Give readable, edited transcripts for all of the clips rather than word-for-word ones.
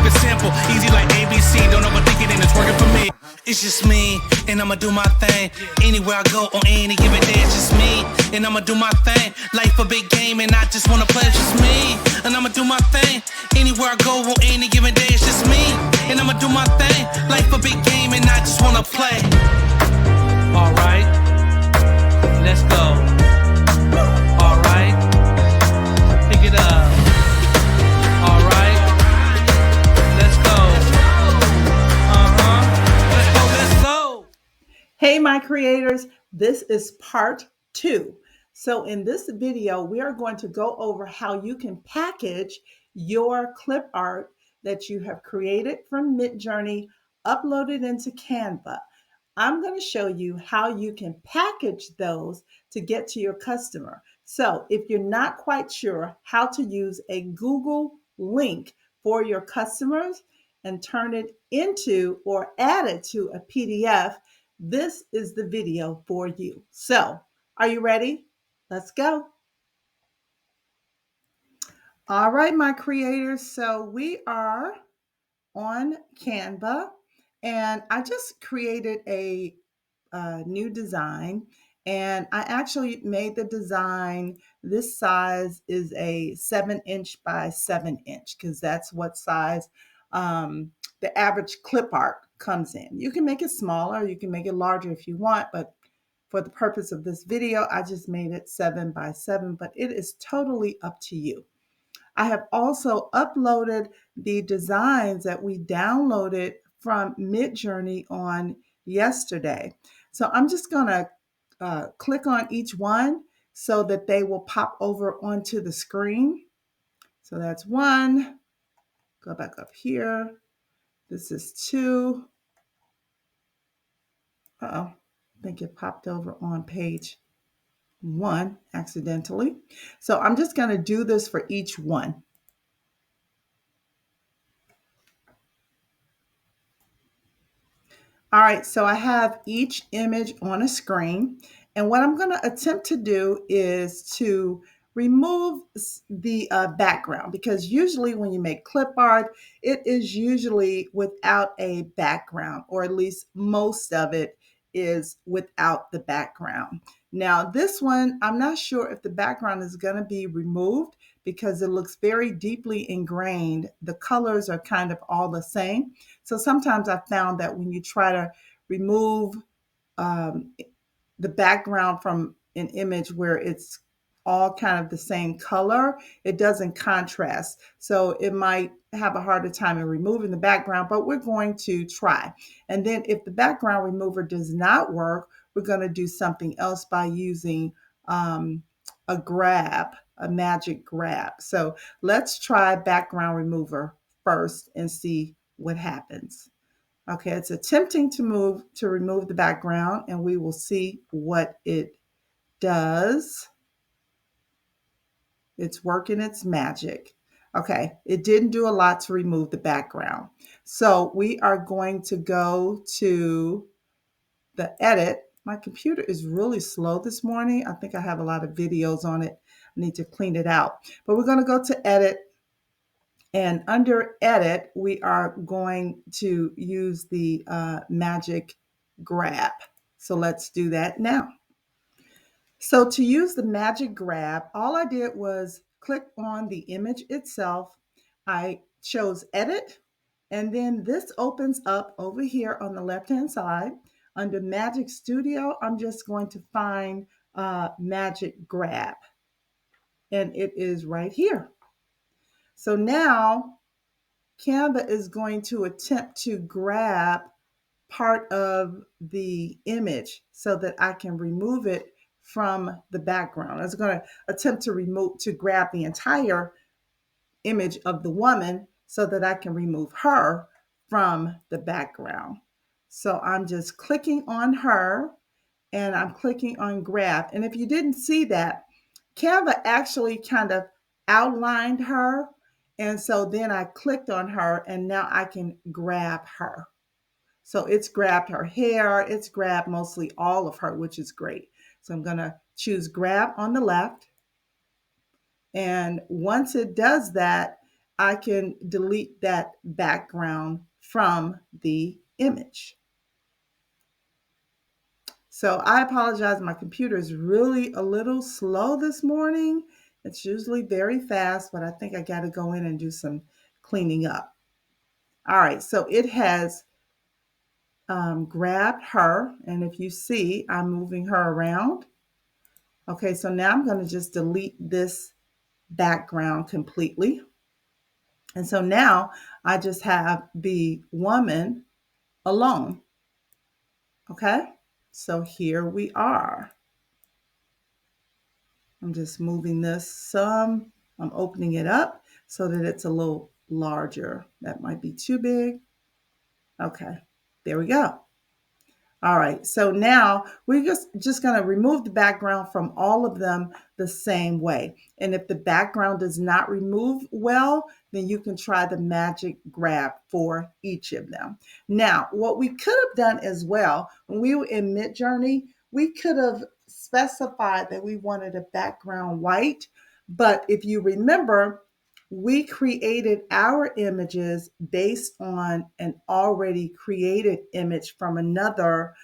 it simple, easy like ABC. Don't overthink it and it's working for me. It's just me, and I'ma do my thing. Anywhere I go on any given day, it's just me, and I'ma do my thing. Life a big game, and I just wanna play. It's just me, and I'ma do my thing. Anywhere I go on any given day, it's just me, and I'ma do my thing. Life a big game, and I just wanna play. All right, let's go. All right, pick it up. All right, let's go. Let's go. Hey, my creators, this is part 2. So in this video, we are going to go over how you can package your clip art that you have created from Midjourney, uploaded into Canva. I'm going to show you how you can package those to get to your customer. So if you're not quite sure how to use a Google link for your customers and turn it into or add it to a PDF, this is the video for you. So, are you ready? Let's go. All right, my creators. So we are on Canva, and I just created a new design, and I actually made the design. This size is a 7" by 7" because that's what size the average clip art comes in. You can make it smaller, you can make it larger if you want, but for the purpose of this video, I just made it 7 by 7, but it is totally up to you. I have also uploaded the designs that we downloaded from Midjourney on yesterday. So I'm just going to click on each one so that they will pop over onto the screen. So that's 1. Go back up here. This is 2. Uh-oh, I think it popped over on page 1 accidentally. So I'm just going to do this for each one. All right, so I have each image on a screen, and what I'm going to attempt to do is to remove the background, because usually when you make clip art, it is usually without a background, or at least most of it is without the background. Now this one, I'm not sure if the background is going to be removed because it looks very deeply ingrained. The colors are kind of all the same. So sometimes I found that when you try to remove the background from an image where it's all kind of the same color, it doesn't contrast. So it might have a harder time in removing the background, but we're going to try. And then if the background remover does not work, we're going to do something else by using a grab, a magic grab. So let's try background remover first and see what happens. Okay, it's attempting to remove the background, and we will see what it does. It's working its magic. Okay, it didn't do a lot to remove the background. So we are going to go to the edit. My computer is really slow this morning. I think I have a lot of videos on it. I need to clean it out. But we're going to go to edit. And under edit, we are going to use the magic grab. So let's do that now. So to use the magic grab, all I did was click on the image itself. I chose edit, and then this opens up over here on the left-hand side. Under Magic Studio, I'm just going to find magic grab, and it is right here. So now Canva is going to attempt to grab part of the image so that I can remove it from the background. It's going to attempt to grab the entire image of the woman so that I can remove her from the background. So I'm just clicking on her and I'm clicking on grab. And if you didn't see that, Canva actually kind of outlined her. And so then I clicked on her and now I can grab her. So it's grabbed her hair, it's grabbed mostly all of her, which is great. So I'm going to choose grab on the left. And once it does that, I can delete that background from the image. So I apologize. My computer is really a little slow this morning. It's usually very fast, but I think I got to go in and do some cleaning up. All right, so it has grabbed her. And if you see, I'm moving her around. Okay, so now I'm going to just delete this background completely. And so now I just have the woman alone. Okay, so here we are. I'm just moving this some. I'm opening it up so that it's a little larger. That might be too big. Okay, there we go. All right, so now we're just going to remove the background from all of them the same way. And if the background does not remove well, then you can try the magic grab for each of them. Now, what we could have done as well, when we were in Midjourney, we could have specified that we wanted a background white. But if you remember, we created our images based on an already created image from another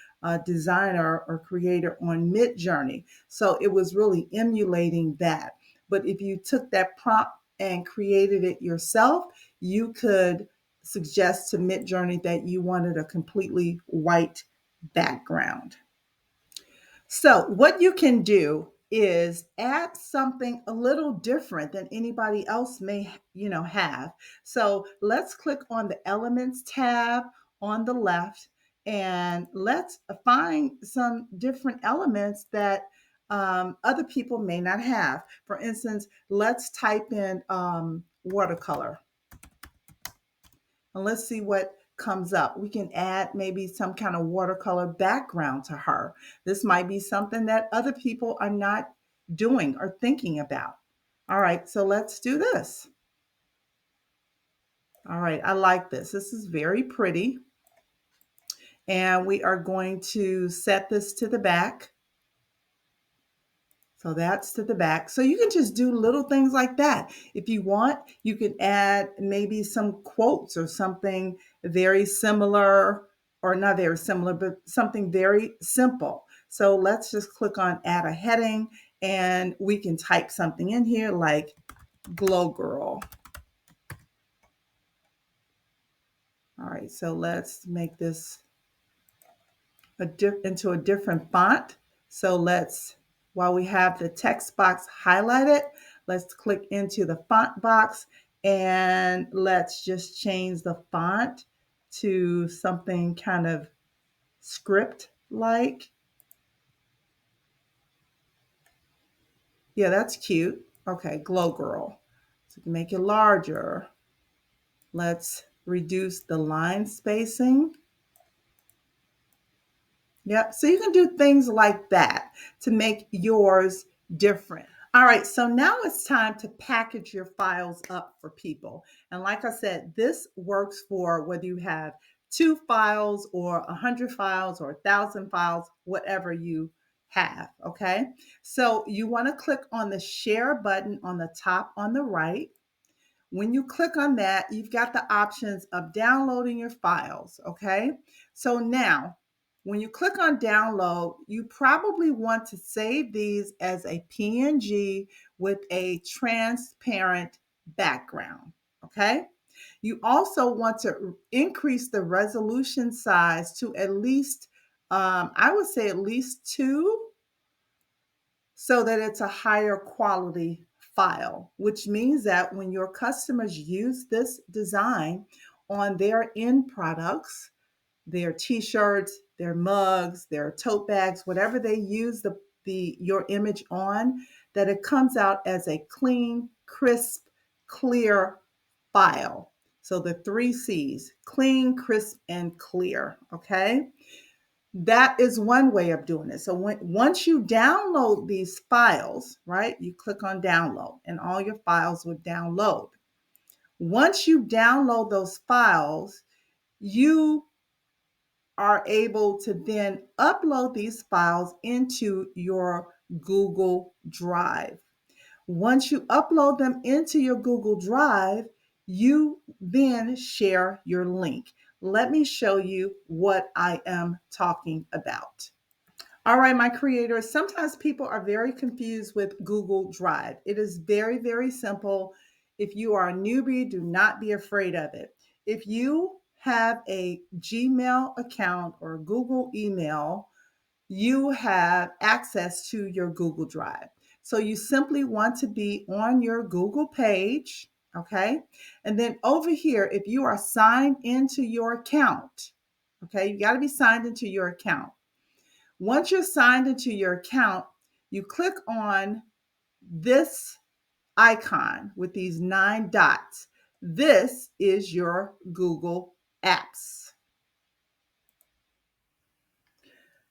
designer or creator on Midjourney. So it was really emulating that. But if you took that prompt and created it yourself, you could suggest to Midjourney that you wanted a completely white background. So what you can do is add something a little different than anybody else may, have. So let's click on the Elements tab on the left and let's find some different elements that other people may not have. For instance, let's type in watercolor. And let's see what comes up. We can add maybe some kind of watercolor background to her. This might be something that other people are not doing or thinking about. All right, so let's do this. All right, I like this. This is very pretty. And we are going to set this to the back. So that's to the back. So you can just do little things like that. If you want, you can add maybe some quotes or something very similar, or not very similar, but something very simple. So let's just click on add a heading and we can type something in here like Glow Girl. All right, so let's make this into a different font. So while we have the text box highlighted, let's click into the font box and let's just change the font to something kind of script-like. Yeah, that's cute. Okay, Glow Girl. So we can make it larger. Let's reduce the line spacing. Yep. So you can do things like that to make yours different. All right. So now it's time to package your files up for people. And like I said, this works for whether you have 2 files or 100 files or 1,000 files, whatever you have. Okay. So you want to click on the share button on the top on the right. When you click on that, you've got the options of downloading your files, okay? So now, when you click on download, you probably want to save these as a PNG with a transparent background, okay? You also want to increase the resolution size to at least, I would say at least 2, so that it's a higher quality file, which means that when your customers use this design on their end products, their t-shirts, their mugs, their tote bags, whatever they use your image on, that it comes out as a clean, crisp, clear file. So the 3 C's: clean, crisp, and clear. Okay. That is one way of doing it. So once you download these files, right, you click on download and all your files will download. Once you download those files, you are able to then upload these files into your Google Drive. Once you upload them into your Google Drive, you then share your link. Let me show you what I am talking about. All right, my creators, sometimes people are very confused with Google Drive. It is very, very simple. If you are a newbie, do not be afraid of it. If you have a Gmail account or Google email, you have access to your Google Drive. So you simply want to be on your Google page, okay? And then over here, if you are signed into your account, okay, you got to be signed into your account. Once you're signed into your account, you click on this icon with these 9 dots. This is your Google Apps.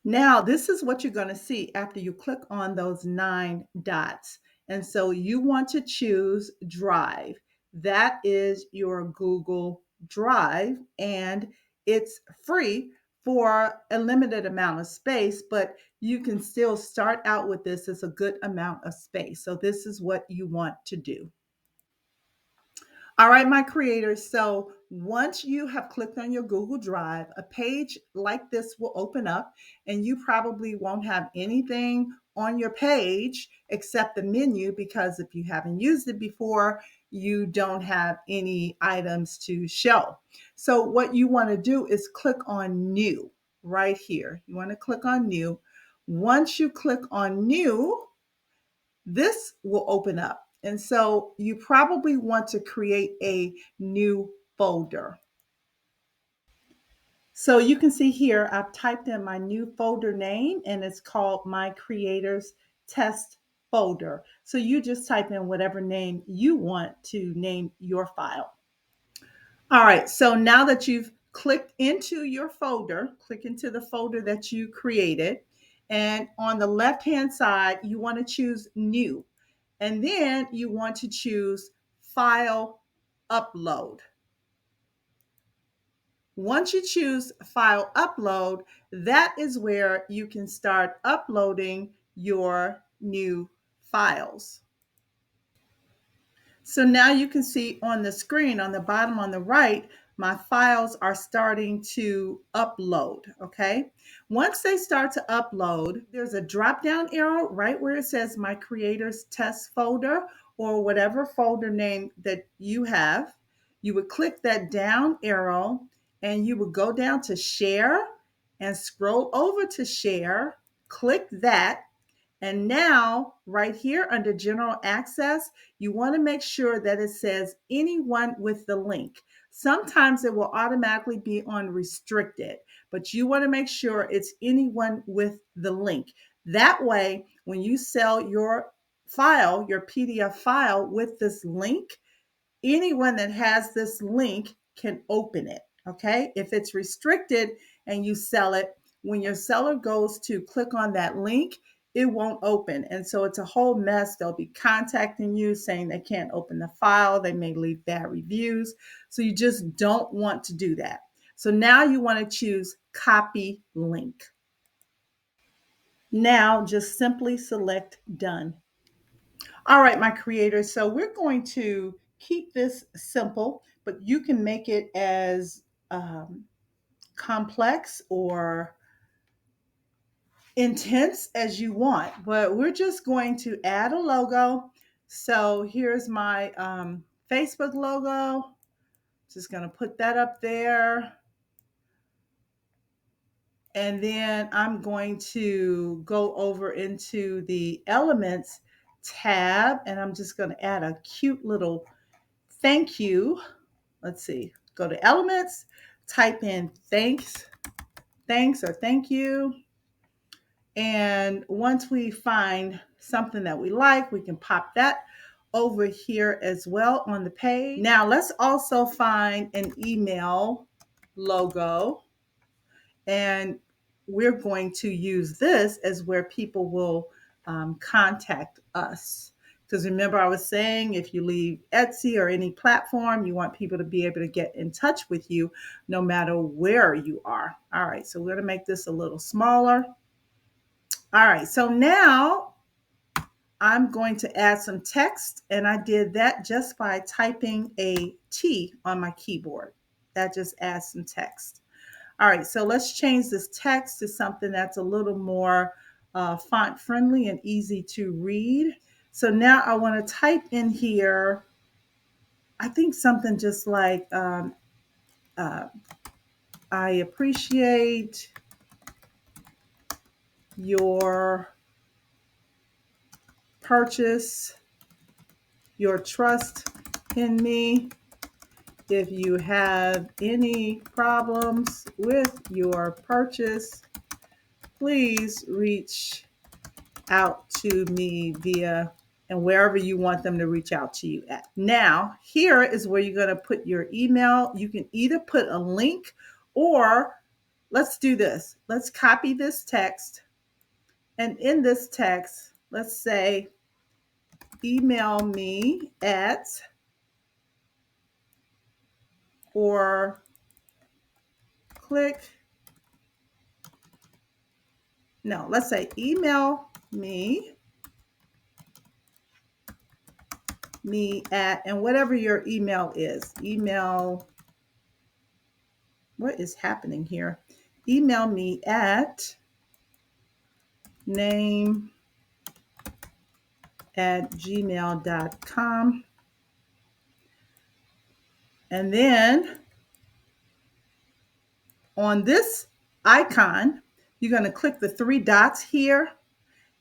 Now, this is what you're going to see after you click on those 9 dots. And so you want to choose Drive. That is your Google Drive, and it's free for a limited amount of space, but you can still start out with this as a good amount of space. So this is what you want to do. All right, my creators. So once you have clicked on your Google Drive, a page like this will open up, and you probably won't have anything on your page except the menu, because if you haven't used it before, you don't have any items to show. So what you want to do is click on New right here. You want to click on New. Once you click on New, this will open up. And so you probably want to create a new folder. So you can see here, I've typed in my new folder name, and it's called My Creators Test Folder. So you just type in whatever name you want to name your file. All right, so now that you've clicked into your folder, click into the folder that you created. And on the left-hand side, you want to choose New. And then you want to choose File Upload. Once you choose File Upload, that is where you can start uploading your new files. So now you can see on the screen on the bottom on the right, my files are starting to upload, okay? Once they start to upload, there's a drop-down arrow right where it says My Creators Test Folder, or whatever folder name that you have. You would click that down arrow, and you would go down to Share and scroll over to Share, click that. And now, right here under General Access, you want to make sure that it says anyone with the link. Sometimes it will automatically be on restricted, but you want to make sure it's anyone with the link. That way, when you sell your file, your PDF file with this link, anyone that has this link can open it. Okay. If it's restricted and you sell it, when your seller goes to click on that link, it won't open. And so it's a whole mess. They'll be contacting you saying they can't open the file. They may leave bad reviews. So you just don't want to do that. So now you want to choose Copy Link. Now just simply select Done. All right, my creators. So we're going to keep this simple, but you can make it as complex or intense as you want. But we're just going to add a logo. So here's my Facebook logo. Just going to put that up there. And then I'm going to go over into the Elements tab, and I'm just going to add a cute little thank you. Let's see. Go to Elements, type in thanks or thank you. And once we find something that we like, we can pop that over here as well on the page. Now let's also find an email logo, and we're going to use this as where people will contact us. Because remember, I was saying if you leave Etsy or any platform, you want people to be able to get in touch with you no matter where you are. All right, so we're going to make this a little smaller. All right, so now I'm going to add some text, and I did that just by typing a T on my keyboard. That just adds some text. All right, so let's change this text to something that's a little more font friendly and easy to read. So now I want to type in here, I think something just like, uh, I appreciate your purchase, your trust in me. If you have any problems with your purchase, please reach out to me via and wherever you want them to reach out to you at. Now, here is where you're going to put your email. You can either put a link, or let's do this. Let's copy this text. And in this text, let's say, email me at, or click, no, let's say email me at, and whatever your email is. Email, what is happening here? Email me at name@gmail.com. And then on this icon, you're going to click the three dots here,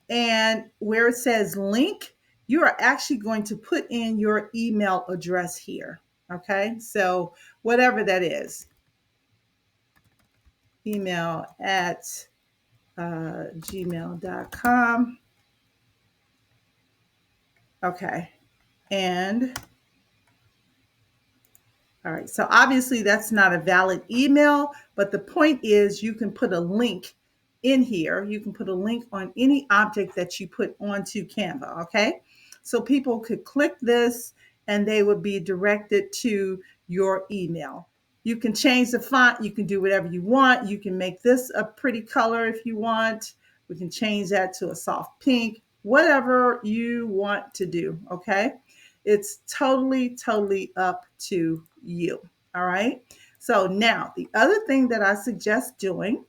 and where it says link, you are actually going to put in your email address here. Okay, so whatever that is, email at gmail.com. Okay, and all right, so obviously that's not a valid email, but the point is you can put a link in here. You can put a link on any object that you put onto Canva, okay? So people could click this and they would be directed to your email. You can change the font. You can do whatever you want. You can make this a pretty color if you want. We can change that to a soft pink, whatever you want to do, okay? It's totally up to you. All right. So now the other thing that I suggest doing,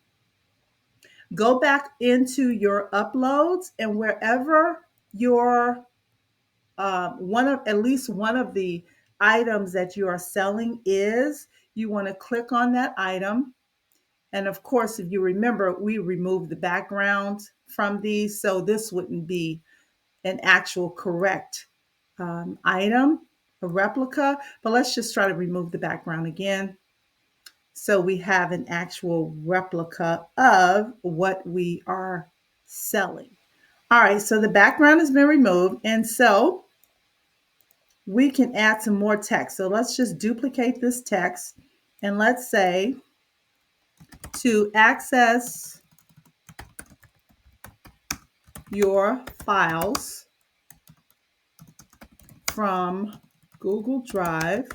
go back into your uploads, and wherever your one of at least one of the items that you are selling is, you want to click on that item. And of course, if you remember, we removed the background from these, so this wouldn't be an actual correct item, a replica, but let's just try to remove the background again. So we have an actual replica of what we are selling. All right, so the background has been removed, and so we can add some more text. So let's just duplicate this text, and let's say, to access your files from Google Drive,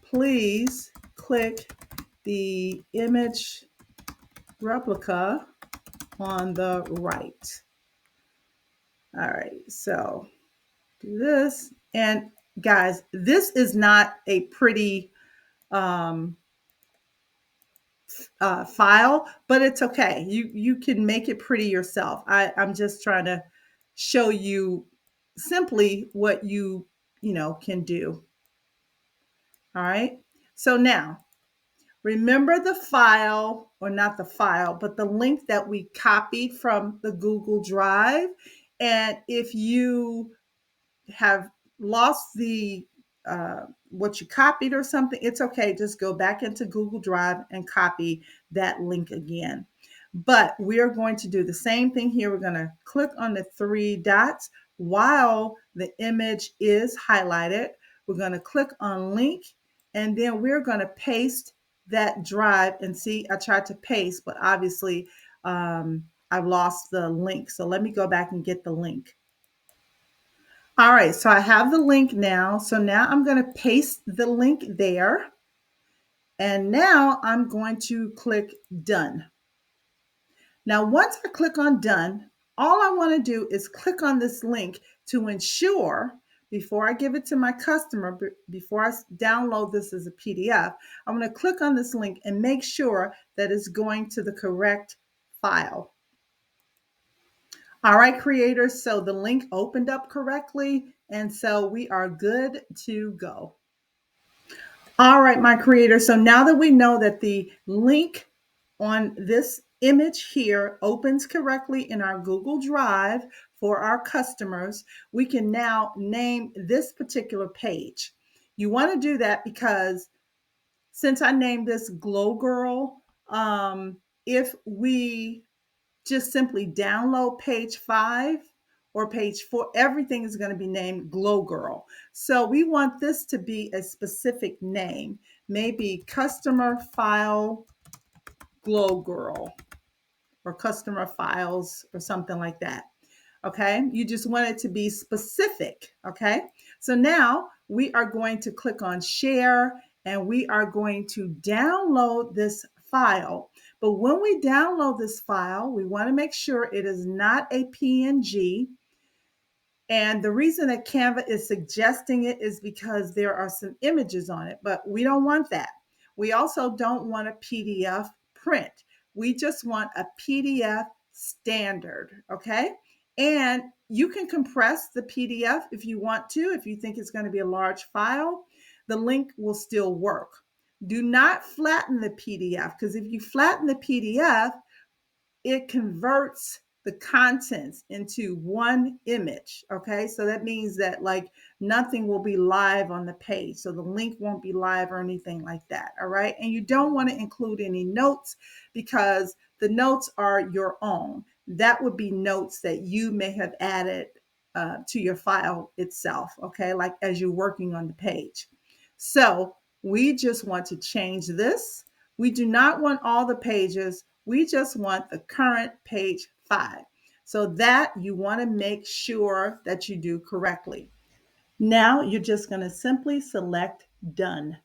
please click the image replica on the right. All right, so do this. And guys, this is not a pretty file, but it's okay. You can make it pretty yourself. I'm just trying to show you simply what you can do. All right. So now, remember the file, or not the file, but the link that we copied from the Google Drive. And if you have lost the what you copied or something, it's okay. Just go back into Google Drive and copy that link again. But we are going to do the same thing here. We're going to click on the three dots while the image is highlighted. We're going to click on link, and then we're going to paste that drive. And see, I tried to paste, but obviously I've lost the link. So let me go back and get the link. All right, so I have the link now. So now I'm going to paste the link there. And now I'm going to click done. Now, once I click on done, all I want to do is click on this link to ensure before I give it to my customer, before I download this as a PDF, I'm going to click on this link and make sure that it's going to the correct file. All right, creators, so the link opened up correctly, and so we are good to go. All right, my creators, so now that we know that the link on this image here opens correctly in our Google Drive for our customers, we can now name this particular page. You want to do that because since I named this Glow Girl, if we just simply download page 5 or page 4, everything is going to be named Glow Girl. So we want this to be a specific name, maybe Customer File Glow Girl or Customer Files or something like that. Okay, you just want it to be specific. Okay, so now we are going to click on share and we are going to download this file. But when we download this file, we want to make sure it is not a PNG. And the reason that Canva is suggesting it is because there are some images on it, but we don't want that. We also don't want a PDF print. We just want a PDF standard, okay? And you can compress the PDF if you want to, if you think it's going to be a large file, the link will still work. Do not flatten the PDF, because if you flatten the PDF, it converts the contents into one image. Okay, so that means that like nothing will be live on the page. So the link won't be live or anything like that. All right, and you don't want to include any notes because the notes are your own. That would be notes that you may have added to your file itself. Okay, like as you're working on the page. So we just want to change this. We do not want all the pages. We just want the current page 5. So that you want to make sure that you do correctly. Now you're just going to simply select done.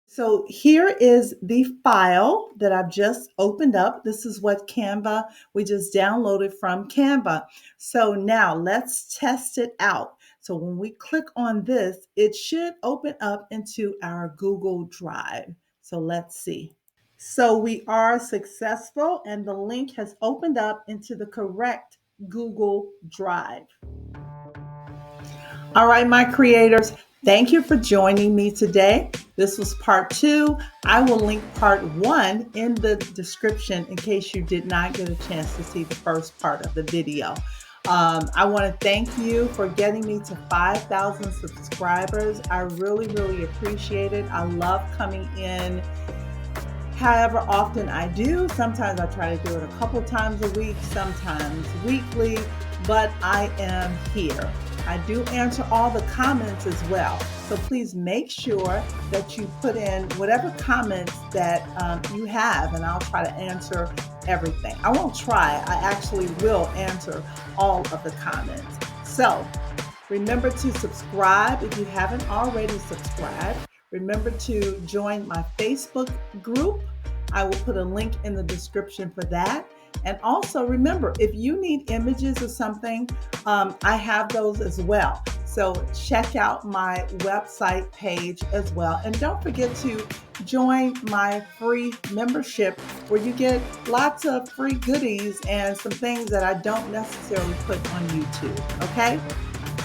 So here is the file that I've just opened up. This is what Canva, we just downloaded from Canva. So now let's test it out. So when we click on this, it should open up into our Google Drive. So let's see. So we are successful and the link has opened up into the correct Google Drive. All right, my creators, thank you for joining me today. This was part 2. I will link part 1 in the description in case you did not get a chance to see the first part of the video. I want to thank you for getting me to 5,000 subscribers. I really, really appreciate it. I love coming in however often I do. Sometimes I try to do it a couple times a week, sometimes weekly, but I am here. I do answer all the comments as well. So please make sure that you put in whatever comments that you have, and I'll try to answer everything. I won't try, I actually will answer all of the comments. So remember to subscribe if you haven't already subscribed. Remember to join my Facebook group. I will put a link in the description for that. And also remember, if you need images or something, I have those as well. So check out my website page as well. And don't forget to join my free membership where you get lots of free goodies and some things that I don't necessarily put on YouTube. Okay?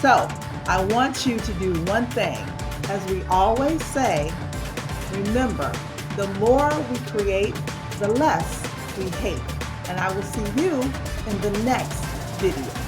So I want you to do one thing. As we always say, remember, the more we create, the less we hate. And I will see you in the next video.